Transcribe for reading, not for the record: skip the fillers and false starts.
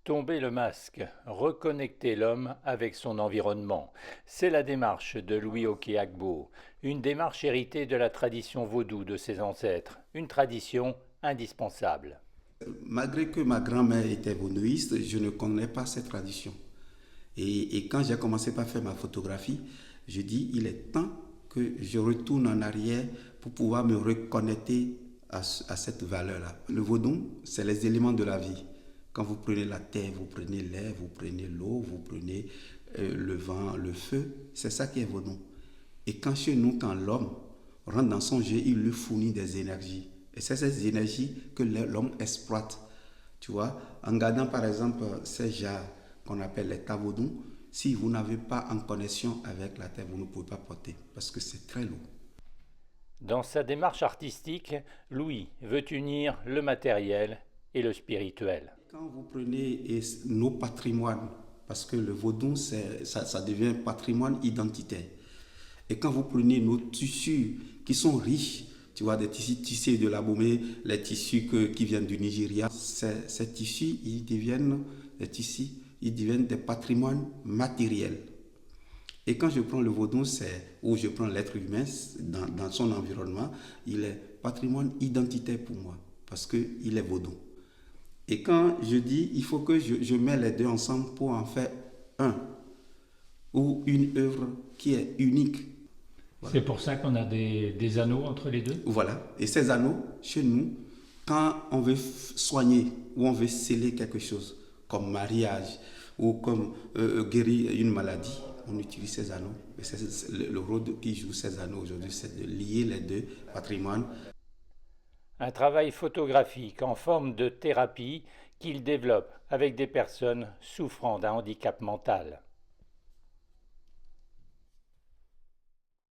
Tomber le masque, reconnecter l'homme avec son environnement. C'est la démarche de Louis Okéagbo, une démarche héritée de la tradition vaudou de ses ancêtres, une tradition indispensable. Malgré que ma grand-mère était vaudouiste, je ne connais pas cette tradition. Et quand j'ai commencé par faire ma photographie, je dis il est temps que je retourne en arrière pour pouvoir me reconnecter à cette valeur-là. Le vaudou, c'est les éléments de la vie. Quand vous prenez la terre, vous prenez l'air, vous prenez l'eau, vous prenez le vent, le feu, c'est ça qui est vaudou. Et quand chez nous, quand l'homme rentre dans son jeu, il lui fournit des énergies. Et c'est ces énergies que l'homme exploite. Tu vois, en gardant par exemple ces jarres qu'on appelle les tavodons, si vous n'avez pas en connexion avec la terre, vous ne pouvez pas porter parce que c'est très lourd. Dans sa démarche artistique, Louis veut unir le matériel et le spirituel. Quand vous prenez nos patrimoines, parce que le vaudou, ça devient un patrimoine identitaire. Et quand vous prenez nos tissus qui sont riches, tu vois, des tissus tissés de l'Abomey, les tissus qui viennent du Nigeria, ces tissus, ils deviennent des patrimoines matériels. Et quand je prends le vaudou, où je prends l'être humain dans son environnement, il est patrimoine identitaire pour moi, parce qu'il est vaudou. Et quand je dis, il faut que je mets les deux ensemble pour en faire un, ou une œuvre qui est unique. Voilà. C'est pour ça qu'on a des anneaux entre les deux. Voilà. Et ces anneaux, chez nous, quand on veut soigner ou on veut sceller quelque chose, comme mariage ou comme guérir une maladie, on utilise ces anneaux. Et c'est le rôle qui joue ces anneaux aujourd'hui, c'est de lier les deux patrimoines. Un travail photographique en forme de thérapie qu'il développe avec des personnes souffrant d'un handicap mental.